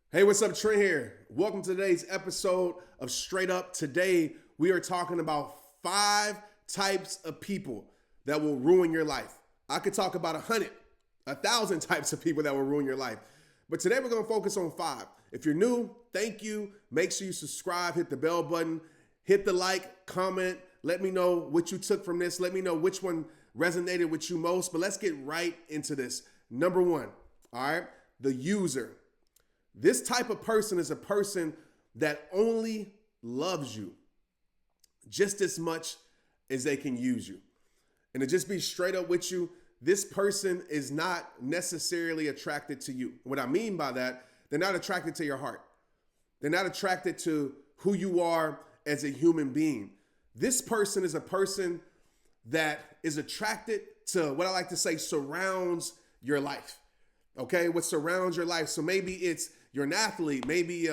Hey, what's up? Trent here. Welcome to today's episode of Straight Up. Today, we are talking about 5 types of people that will ruin your life. I could talk about 100, 1,000 types of people that will ruin your life. But today, we're going to focus on 5. If you're new, thank you. Make sure you subscribe, hit the bell button, hit the like, comment. Let me know what you took from this. Let me know which one resonated with you most. But let's get right into this. Number 1, all right, the user. This type of person is a person that only loves you just as much as they can use you. And to just be straight up with you, this person is not necessarily attracted to you. What I mean by that, they're not attracted to your heart. They're not attracted to who you are as a human being. This person is a person that is attracted to what I like to say surrounds your life. Okay, what surrounds your life. So maybe it's you're an athlete, maybe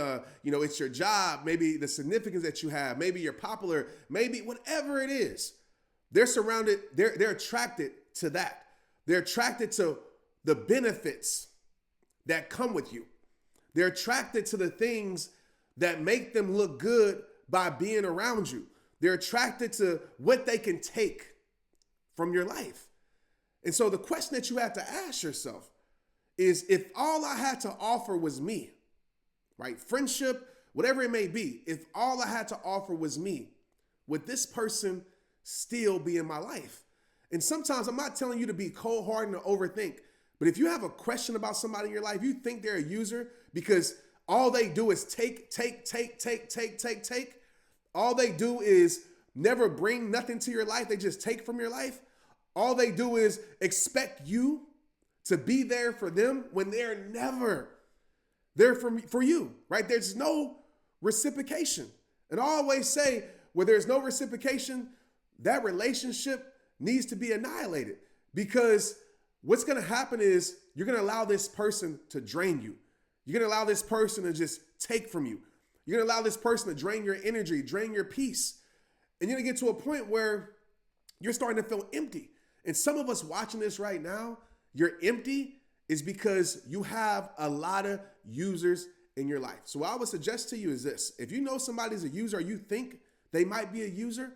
it's your job, maybe the significance that you have, maybe you're popular, maybe whatever it is. They're surrounded, they're attracted to that. They're attracted to the benefits that come with you. They're attracted to the things that make them look good by being around you. They're attracted to what they can take from your life. And so the question that you have to ask yourself is, if all I had to offer was me, right? Friendship, whatever it may be, if all I had to offer was me, would this person still be in my life? And sometimes I'm not telling you to be cold-hearted and overthink, but if you have a question about somebody in your life, you think they're a user because all they do is take. All they do is never bring nothing to your life. They just take from your life. All they do is expect you to be there for them when they're never there for you, right? There's no reciprocation. And I always say, where there's no reciprocation, that relationship needs to be annihilated, because what's going to happen is you're going to allow this person to drain you. You're going to allow this person to just take from you. You're going to allow this person to drain your energy, drain your peace. And you're going to get to a point where you're starting to feel empty. And some of us watching this right now, you're empty is because you have a lot of users in your life. So what I would suggest to you is this. If you know somebody's a user or you think they might be a user,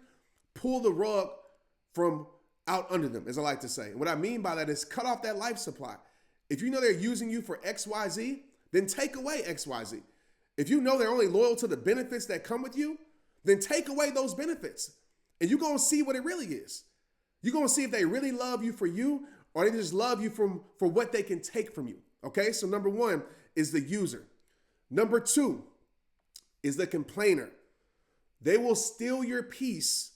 pull the rug from out under them, as I like to say. And what I mean by that is cut off that life supply. If you know they're using you for XYZ, then take away XYZ. If you know they're only loyal to the benefits that come with you, then take away those benefits. And you're going to see what it really is. You're going to see if they really love you for you, or they just love you for what they can take from you. Okay, so number 1 is the user. Number 2 is the complainer. They will steal your peace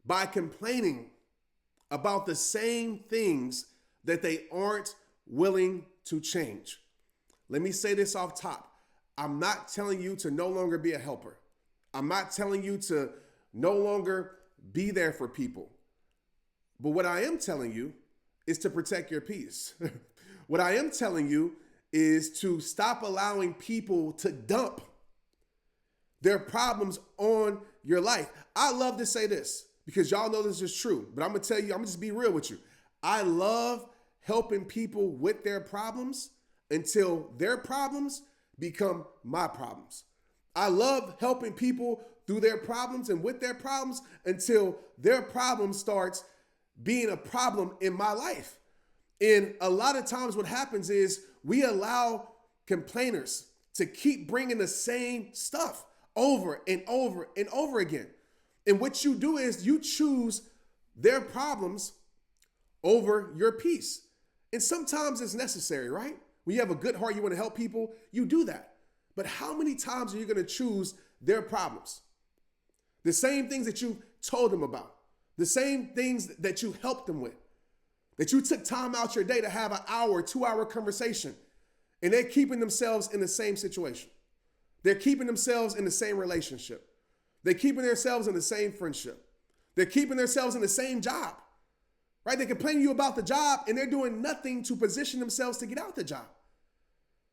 by complaining about the same things that they aren't willing to change. Let me say this off top. I'm not telling you to no longer be a helper. I'm not telling you to no longer be there for people. But what I am telling you is to protect your peace. What I am telling you is to stop allowing people to dump their problems on your life. I love to say this because y'all know this is true, but I'm going to tell you, I'm going to just be real with you. I love helping people with their problems until their problems become my problems. I love helping people through their problems and with their problems until their problem starts being a problem in my life. And a lot of times what happens is we allow complainers to keep bringing the same stuff over and over and over again. And what you do is you choose their problems over your peace. And sometimes it's necessary, right? When you have a good heart, you want to help people, you do that. But how many times are you going to choose their problems? The same things that you told them about. The same things that you helped them with, that you took time out your day to have an hour, 2-hour conversation, and they're keeping themselves in the same situation. They're keeping themselves in the same relationship. They're keeping themselves in the same friendship. They're keeping themselves in the same job, right? They complain to you about the job and they're doing nothing to position themselves to get out the job.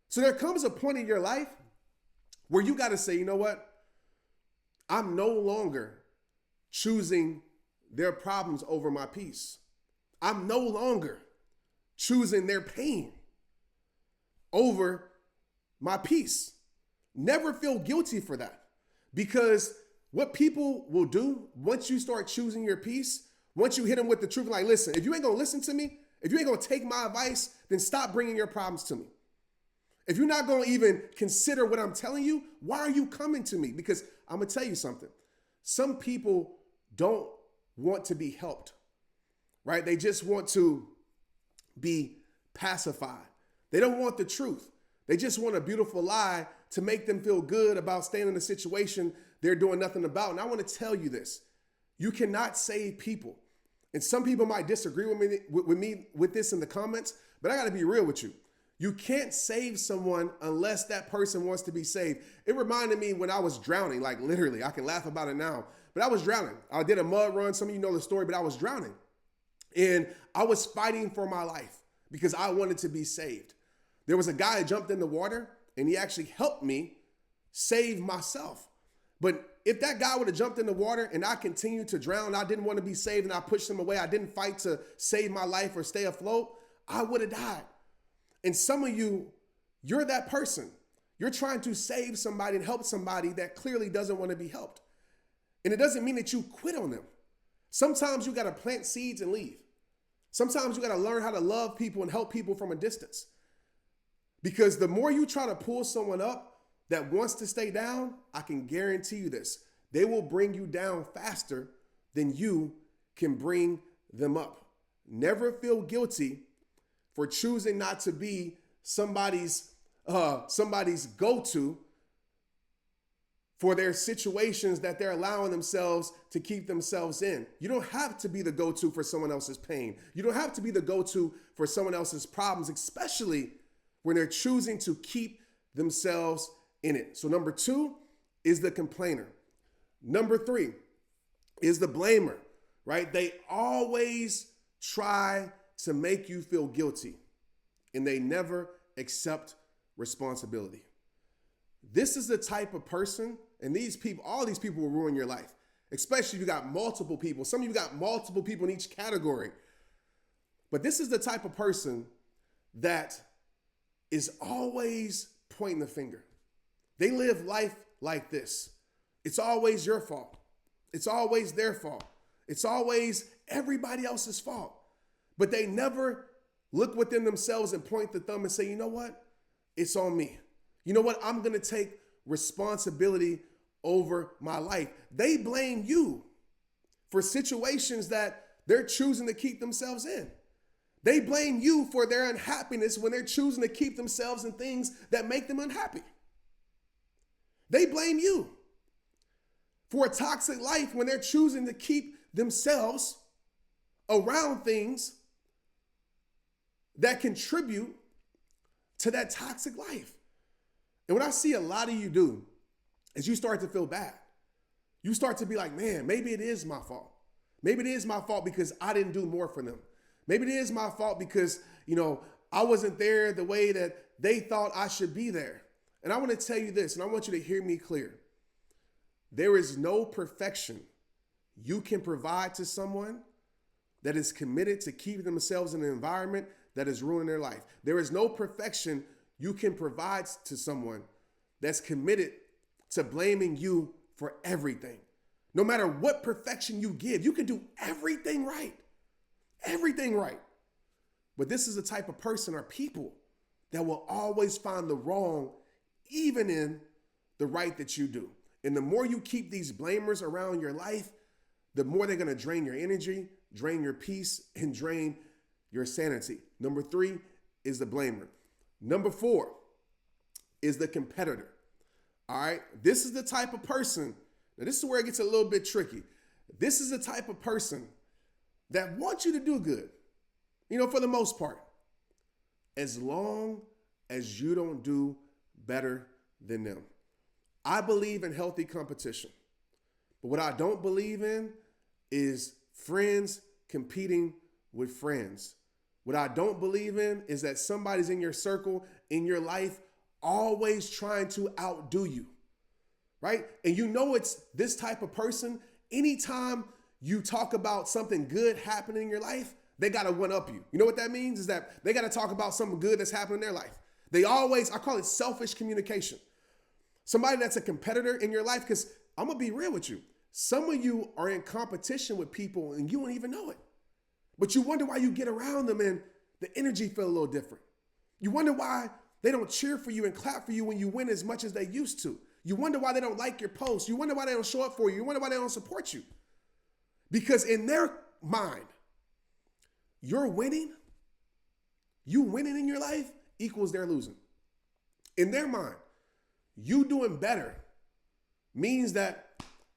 So there comes a point in your life where you got to say, you know what? I'm no longer choosing their problems over my peace. I'm no longer choosing their pain over my peace. never feel guilty for that. Because what people will do once you start choosing your peace, once you hit them with the truth, like, listen, if you ain't gonna listen to me, if you ain't gonna take my advice, then stop bringing your problems to me. If you're not gonna even consider what I'm telling you, why are you coming to me? Because I'm gonna tell you something. Some people don't want to be helped, right? They just want to be pacified. They don't want the truth. They just want a beautiful lie to make them feel good about staying in a situation they're doing nothing about. And I want to tell you this. You cannot save people. And some people might disagree with me with this in the comments, but I got to be real with you. You can't save someone unless that person wants to be saved. It reminded me when I was drowning, like literally, I can laugh about it now, but I was drowning. I did a mud run. Some of you know the story, but I was drowning. And I was fighting for my life because I wanted to be saved. There was a guy that jumped in the water and he actually helped me save myself. But if that guy would have jumped in the water and I continued to drown, I didn't want to be saved and I pushed him away, I didn't fight to save my life or stay afloat, I would have died. And some of you, you're that person. You're trying to save somebody and help somebody that clearly doesn't want to be helped. And it doesn't mean that you quit on them. Sometimes you got to plant seeds and leave. Sometimes you got to learn how to love people and help people from a distance. Because the more you try to pull someone up that wants to stay down, I can guarantee you this, they will bring you down faster than you can bring them up. Never feel guilty for choosing not to be somebody's go-to for their situations that they're allowing themselves to keep themselves in. You don't have to be the go-to for someone else's pain. You don't have to be the go-to for someone else's problems, especially when they're choosing to keep themselves in it. So number 2 is the complainer. Number 3 is the blamer, right? They always try to make you feel guilty and they never accept responsibility. This is the type of person, and all these people will ruin your life, especially if you got multiple people. Some of you got multiple people in each category. But this is the type of person that is always pointing the finger. They live life like this. It's always your fault. It's always their fault. It's always everybody else's fault. But they never look within themselves and point the thumb and say, you know what? It's on me. You know what? I'm going to take responsibility over my life. They blame you for situations that they're choosing to keep themselves in. They blame you for their unhappiness when they're choosing to keep themselves in things that make them unhappy. They blame you for a toxic life when they're choosing to keep themselves around things that contribute to that toxic life. And what I see a lot of you do is you start to feel bad. You start to be like, man, maybe it is my fault. Maybe it is my fault because I didn't do more for them. Maybe it is my fault because, I wasn't there the way that they thought I should be there. And I want to tell you this, and I want you to hear me clear. There is no perfection you can provide to someone that is committed to keeping themselves in an environment that is ruining their life. There is no perfection you can provide to someone that's committed to blaming you for everything. No matter what perfection you give, you can do everything right. Everything right. But this is the type of person or people that will always find the wrong, even in the right that you do. And the more you keep these blamers around your life, the more they're going to drain your energy, drain your peace, and drain your sanity. Number 3 is the blamer. Number 4 is the competitor. All right. This is the type of person. Now, this is where it gets a little bit tricky. This is the type of person that wants you to do good, for the most part, as long as you don't do better than them. I believe in healthy competition, but what I don't believe in is friends competing with friends. What I don't believe in is that somebody's in your circle, in your life, always trying to outdo you, right? And it's this type of person, anytime you talk about something good happening in your life, they got to one-up you. You know what that means? Is that they got to talk about something good that's happening in their life. I call it selfish communication. Somebody that's a competitor in your life, because I'm going to be real with you. Some of you are in competition with people and you don't even know it. But you wonder why you get around them and the energy feel a little different. You wonder why they don't cheer for you and clap for you when you win as much as they used to. You wonder why they don't like your posts. You wonder why they don't show up for you. You wonder why they don't support you. Because in their mind, you winning in your life equals their losing. In their mind, you doing better means that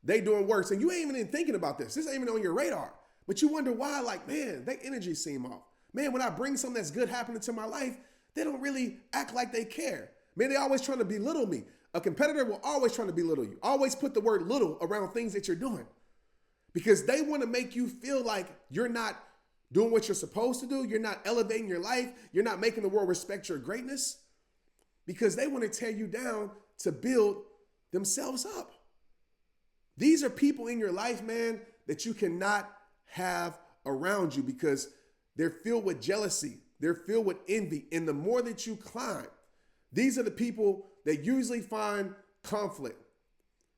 they doing worse. And you ain't even thinking about this. This ain't even on your radar. But you wonder why, like, man, their energy seem off. Man, when I bring something that's good happening to my life, they don't really act like they care. Man, they always trying to belittle me. A competitor will always try to belittle you. Always put the word little around things that you're doing because they want to make you feel like you're not doing what you're supposed to do. You're not elevating your life. You're not making the world respect your greatness because they want to tear you down to build themselves up. These are people in your life, man, that you cannot have around you because they're filled with jealousy. They're filled with envy. And the more that you climb, these are the people that usually find conflict,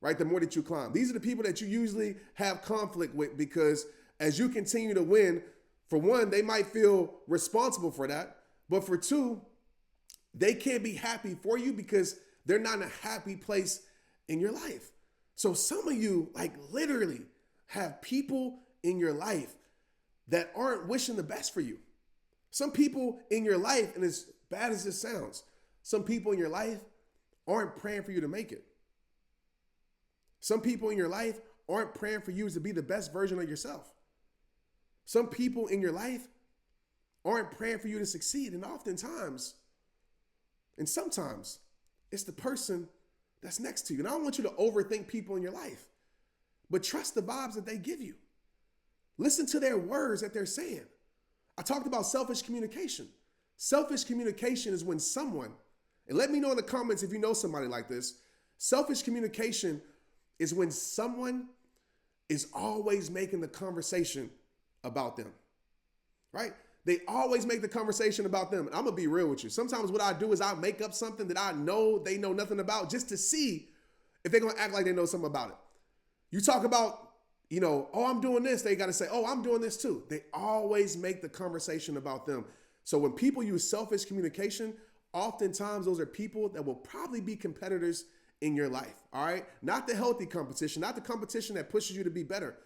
right? The more that you climb. These are the people that you usually have conflict with because as you continue to win, for one, they might feel responsible for that. But for two, they can't be happy for you because they're not in a happy place in your life. So some of you like literally have people in your life that aren't wishing the best for you. Some people in your life, and as bad as this sounds, some people in your life aren't praying for you to make it. Some people in your life aren't praying for you to be the best version of yourself. Some people in your life aren't praying for you to succeed. And oftentimes, and sometimes, it's the person that's next to you. And I don't want you to overthink people in your life, but trust the vibes that they give you. Listen to their words that they're saying. I talked about selfish communication. Selfish communication is when someone, and let me know in the comments if you know somebody like this. Selfish communication is when someone is always making the conversation about them, right? They always make the conversation about them. And I'm going to be real with you. Sometimes what I do is I make up something that I know they know nothing about just to see if they're going to act like they know something about it. You talk about, oh, I'm doing this. They got to say, oh, I'm doing this too. They always make the conversation about them. So when people use selfish communication, oftentimes those are people that will probably be competitors in your life, all right? Not the healthy competition, not the competition that pushes you to be better,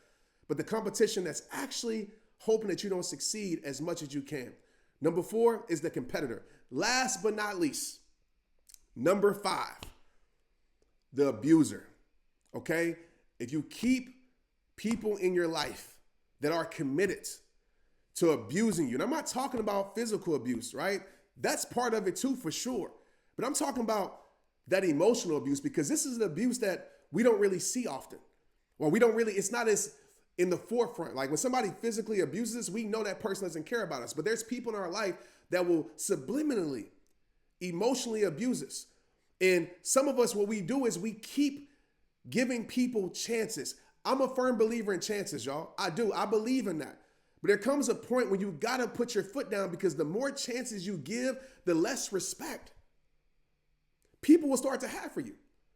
but the competition that's actually hoping that you don't succeed as much as you can. Number 4 is the competitor. Last but not least, number 5, the abuser, okay? If you keep people in your life that are committed to abusing you, and I'm not talking about physical abuse, right? That's part of it too, for sure. But I'm talking about that emotional abuse because this is an abuse that we don't really see often. Well, it's not as in the forefront. Like when somebody physically abuses us, we know that person doesn't care about us. But there's people in our life that will subliminally, emotionally abuse us. And some of us, what we do is we keep giving people chances. I'm a firm believer in chances, y'all. I do. I believe in that. But there comes a point when you got to put your foot down because the more chances you give, the less respect people will start to have for you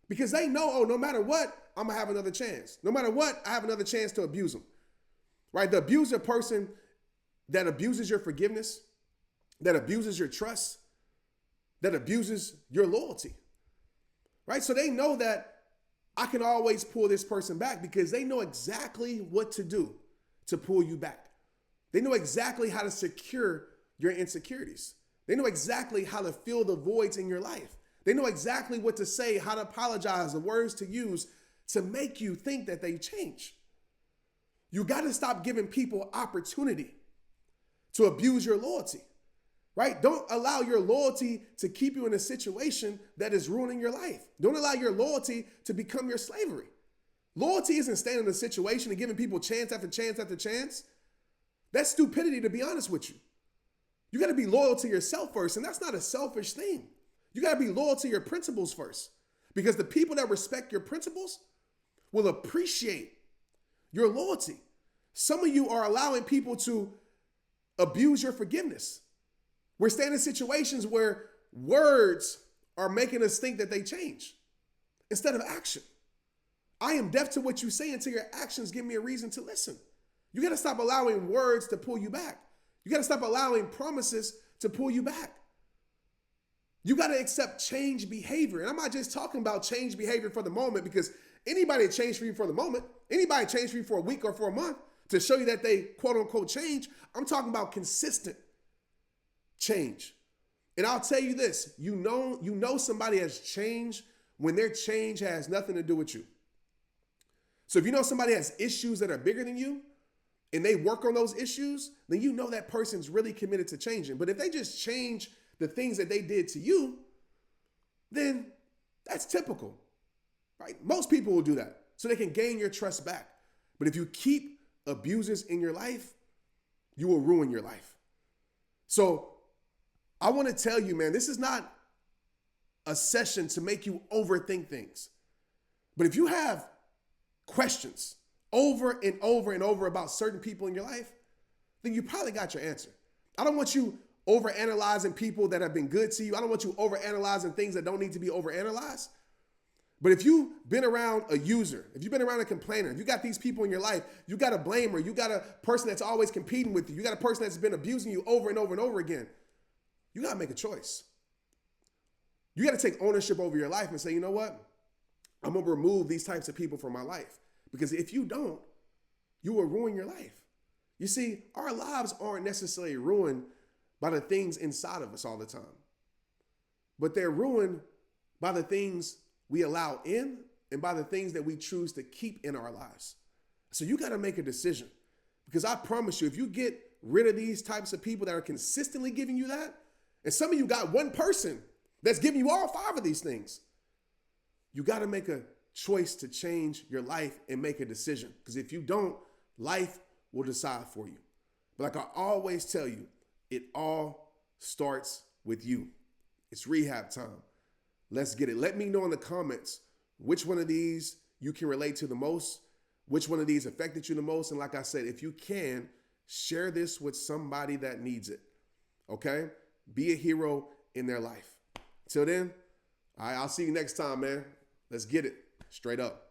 because they know, oh, no matter what, I'm going to have another chance. No matter what, I have another chance to abuse them, right? The abuser person that abuses your forgiveness, that abuses your trust, that abuses your loyalty, right? So they know that I can always pull this person back because they know exactly what to do to pull you back. They know exactly how to secure your insecurities. They know exactly how to fill the voids in your life. They know exactly what to say, how to apologize, the words to use to make you think that they change. You got to stop giving people opportunity to abuse your loyalty, right? Don't allow your loyalty to keep you in a situation that is ruining your life. Don't allow your loyalty to become your slavery. Loyalty isn't staying in a situation and giving people chance after chance after chance. That's stupidity, to be honest with you. You got to be loyal to yourself first, and that's not a selfish thing. You got to be loyal to your principles first, because the people that respect your principles will appreciate your loyalty. Some of you are allowing people to abuse your forgiveness. We're staying in situations where words are making us think that they change. instead of action. I am deaf to what you say until your actions give me a reason to listen. You got to stop allowing words to pull you back. You got to stop allowing promises to pull you back. You got to accept change behavior. And I'm not just talking about change behavior for the moment, because anybody change for you for the moment, anybody change for you for a week or for a month to show you that they quote unquote change. I'm talking about consistent change. And I'll tell you this, you know somebody has changed when their change has nothing to do with you. So if you know somebody has issues that are bigger than you and they work on those issues, then you know that person's really committed to changing. But if they just change the things that they did to you, then that's typical, right? Most people will do that so they can gain your trust back. But if you keep abusers in your life, you will ruin your life. So I want to tell you, man, this is not a session to make you overthink things. But if you have questions over and over and over about certain people in your life, then you probably got your answer. I don't want you overanalyzing people that have been good to you. I don't want you overanalyzing things that don't need to be overanalyzed. But if you've been around a user, if you've been around a complainer, if you got these people in your life, you got a blamer, you got a person that's always competing with you, you got a person that's been abusing you over and over and over again, you got to make a choice. You got to take ownership over your life and say, you know what? I'm going to remove these types of people from my life. Because if you don't, you will ruin your life. You see, our lives aren't necessarily ruined by the things inside of us all the time. But they're ruined by the things we allow in and by the things that we choose to keep in our lives. So you got to make a decision. Because I promise you, if you get rid of these types of people that are consistently giving you that, and some of you got one person that's giving you all 5 of these things, you got to make a choice to change your life and make a decision. Because if you don't, life will decide for you. But like I always tell you, it all starts with you. It's rehab time. Let's get it. Let me know in the comments which one of these you can relate to the most, which one of these affected you the most. And like I said, if you can, share this with somebody that needs it. Okay? Be a hero in their life. Till then, all right, I'll see you next time, man. Let's get it. Straight up.